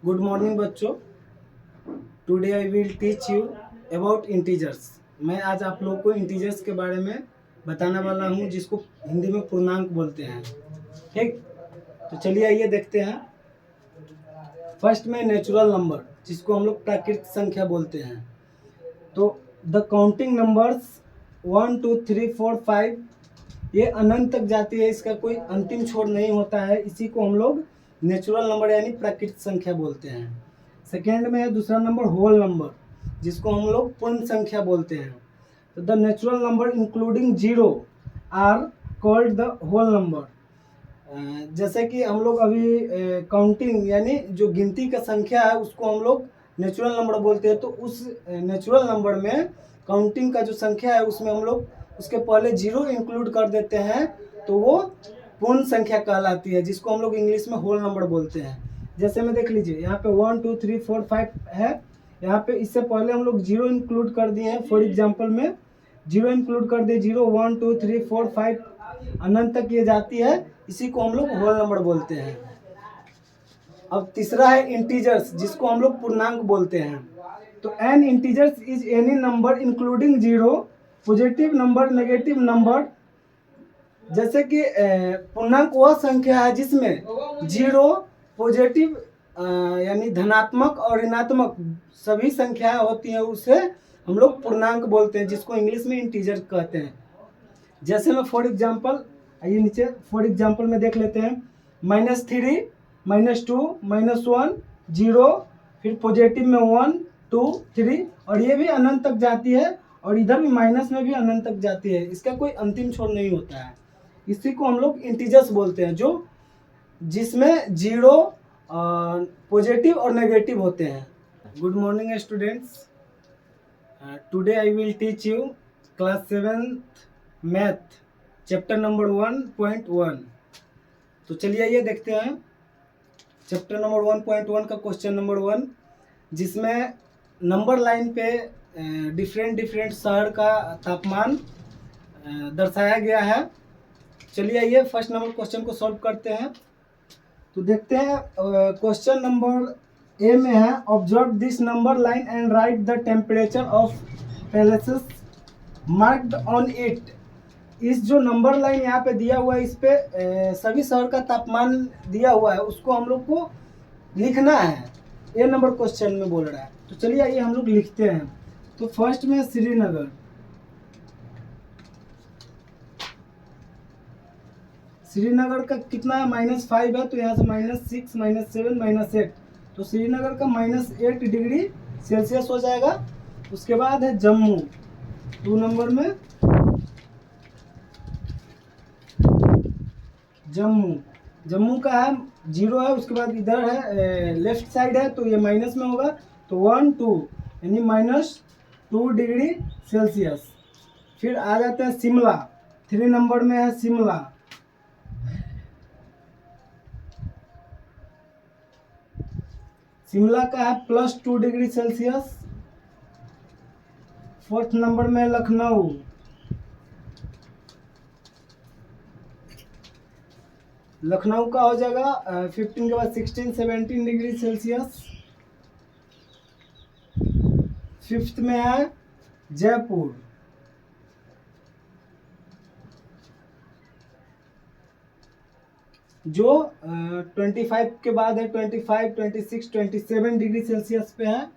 Good morning बच्चों। Today I will teach you about integers. मैं आज आप लोगों को इंटीजर्स के बारे में बताने वाला हूँ, जिसको हिंदी में पूर्णांक बोलते हैं। ठीक, तो चलिए आइए देखते हैं। फर्स्ट में नेचुरल नंबर, जिसको हम लोग प्राकृतिक संख्या बोलते हैं। तो द काउंटिंग नंबर्स 1 2 3 4 5 ये अनंत तक जाती है, इसका कोई अंतिम छोर नहीं होता है। इसी को हम लोग नेचुरल नंबर यानी प्राकृतिक संख्या बोलते हैं। सेकेंड में है दूसरा नंबर होल नंबर, जिसको हम लोग पूर्ण संख्या बोलते हैं। तो the natural number including zero are called the whole number. जैसे कि हम लोग अभी काउंटिंग यानी जो गिनती का संख्या है उसको हम लोग नेचुरल नंबर बोलते हैं। तो उस नेचुरल नंबर में काउंटिंग का जो संख्या है उसमें हम लोग उसके पहले जीरो इंक्लूड कर देते हैं, तो वो पूर्ण संख्या कहलाती है, जिसको हम लोग इंग्लिश में होल नंबर बोलते हैं। जैसे में देख लीजिए, यहाँ पे 1 2 3 4 5 है, यहाँ पे इससे पहले हम लोग जीरो इंक्लूड कर दिए हैं। फॉर एग्जाम्पल में जीरो इंक्लूड कर दिए, 0 1 2 3 4 5 अनंत तक ये जाती है, इसी को हम लोग होल नंबर बोलते हैं। अब तीसरा है इंटीजर्स, जिसको हम लोग पूर्णांक बोलते हैं। तो an integers is any number including zero, positive number, negative number. जैसे कि पूर्णांक वह संख्या है जिसमें जीरो, पॉजिटिव यानी धनात्मक और ऋणात्मक सभी संख्याएं होती हैं, उसे हम लोग पूर्णांक बोलते हैं, जिसको इंग्लिश में इंटीजर कहते हैं। जैसे में फॉर एग्जांपल, आइए नीचे फॉर एग्जांपल में देख लेते हैं। -3, -2, -1, 0, फिर पॉजिटिव में 1 2 3, और ये भी अनंत तक जाती है, और इधर भी माइनस में भी अनंत तक जाती है। इसका कोई अंतिम छोर नहीं होता है। इसी को हम लोग इंटीजर्स बोलते हैं, जो जिसमें जीरो, पॉजिटिव और नेगेटिव होते हैं। Good morning students. Today I will teach you class 7th math chapter number 1.1। तो चलिए ये देखते हैं चैप्टर नंबर 1.1 का क्वेश्चन नंबर 1, जिसमें नंबर लाइन पे डिफरेंट शहर का तापमान दर्शाया गया है। चलिए आइए फर्स्ट नंबर क्वेश्चन को सॉल्व करते हैं। तो देखते हैं क्वेश्चन नंबर ए में है, observe this number line and right the temperature of palaces marked on it. इस जो नंबर लाइन यहाँ पे दिया हुआ है, इस पे सभी शहर का तापमान दिया हुआ है, उसको हम लोग को लिखना है। ए नंबर क्वेश्चन में बोल रहा है। तो चलिए आइए हम लोग लिखते हैं। तो फर्स्ट में श्रीनगर, श्रीनगर का कितना है, -5 है, तो यहाँ से -6 -7 -8, तो श्रीनगर का -8 डिग्री सेल्सियस हो जाएगा। उसके बाद है जम्मू, 2 नंबर में जम्मू का है 0 है, उसके बाद इधर है लेफ्ट साइड है, तो ये माइनस में होगा, तो 1 2 यानी -2 डिग्री सेल्सियस। फिर आ जाता है शिमला, 3 नंबर में है शिमला, शिमला का है +2 डिग्री सेल्सियस। 4th नंबर में लखनऊ, लखनऊ का हो जाएगा 15 के बाद 16 17 डिग्री सेल्सियस। 5th में है जयपुर, जो 25 के बाद है 25 26 27 डिग्री सेल्सियस पे है।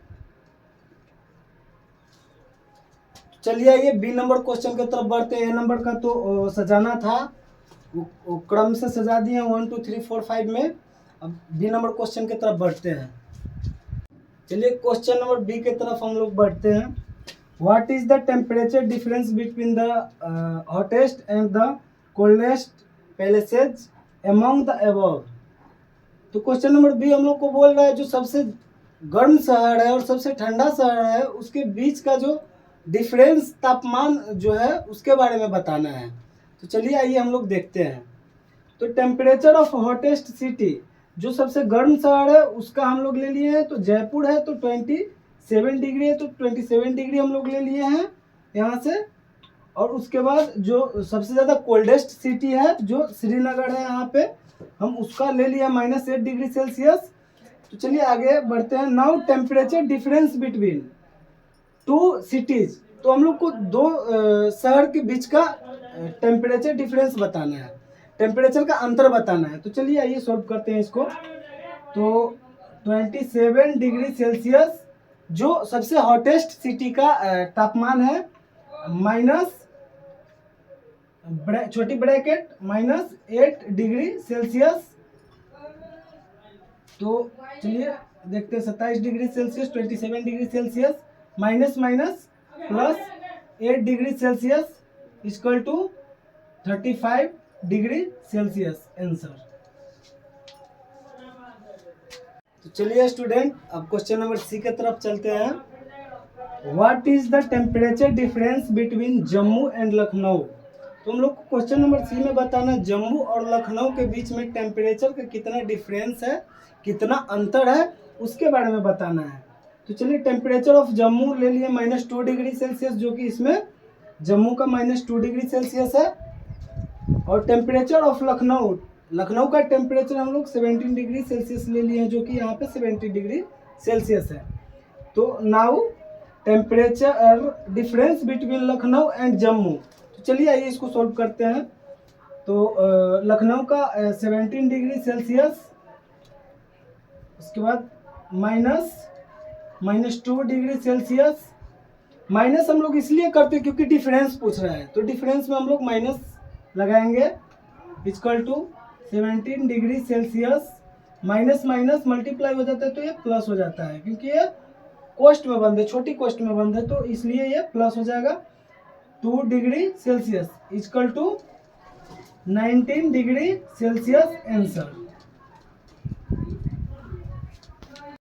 चलिए ये बी नंबर क्वेश्चन की तरफ बढ़ते हैं। ए नंबर का तो सजाना था, वो क्रम से सजा दिए 1 2 3 4 5 में। अब बी नंबर क्वेश्चन की तरफ बढ़ते हैं। चलिए क्वेश्चन नंबर बी की तरफ हम लोग बढ़ते हैं। What is the temperature difference between the hottest and the coldest places among the above. तो क्वेश्चन नंबर बी हम लोग को बोल रहा है, जो सबसे गर्म शहर है और सबसे ठंडा शहर है, उसके बीच का जो डिफरेंस तापमान जो है उसके बारे में बताना है। तो चलिए आइए हम लोग देखते हैं। तो टेम्परेचर ऑफ हॉटेस्ट सिटी, जो सबसे गर्म शहर है उसका हम लोग ले लिए हैं, तो जयपुर है, तो 27 डिग्री है, तो 27 डिग्री हम लोग ले लिए हैं यहाँ से। और उसके बाद जो सबसे ज़्यादा कोल्डेस्ट सिटी है, जो श्रीनगर है, यहाँ पे हम उसका ले लिया -8 डिग्री सेल्सियस। तो चलिए आगे बढ़ते हैं। Now temperature difference between 2 cities. तो हम लोग को 2 शहर के बीच का टेम्परेचर डिफरेंस बताना है, टेम्परेचर का अंतर बताना है। तो चलिए आइए सॉल्व करते हैं इसको। तो 27 डिग्री सेल्सियस जो सबसे हॉटेस्ट सिटी का तापमान है, माइनस छोटी ब्रैकेट -8 डिग्री सेल्सियस। तो चलिए देखते हैं 27 degree Celsius, 27 degree Celsius minus minus plus 8 degree Celsius equal to 35 degree Celsius answer. तो चलिए स्टूडेंट अब क्वेश्चन नंबर सी के तरफ चलते हैं। What is the temperature difference between Jammu and Lucknow. तो हम लोग को क्वेश्चन नंबर सी में बताना जम्मू और लखनऊ के बीच में टेम्परेचर का कितना डिफरेंस है, कितना अंतर है, उसके बारे में बताना है। तो चलिए टेम्परेचर ऑफ जम्मू ले लिए -2 डिग्री सेल्सियस, जो कि इसमें जम्मू का -2 डिग्री सेल्सियस है। और टेम्परेचर ऑफ लखनऊ, लखनऊ का टेम्परेचर हम लोग 17 डिग्री सेल्सियस ले लिए हैं, जो कि यहाँ पे 70 डिग्री सेल्सियस है। तो now temperature difference between Lucknow and Jammu. तो चलिए आइए इसको सॉल्व करते हैं। तो लखनऊ का 17 डिग्री सेल्सियस, उसके बाद -2 डिग्री सेल्सियस। माइनस हम लोग इसलिए करते हैं क्योंकि डिफरेंस पूछ रहा है, तो डिफरेंस में हम लोग माइनस लगाएंगे equal to 17 degree Celsius. Minus minus multiply हो जाता है तो ये प्लस हो जाता है, क्योंकि ये कोष्ट में बंद है, छोटी कोष्ट में बंद है, तो इसलिए ये प्लस हो जाएगा। 2 degree Celsius equal to 19 degree Celsius answer.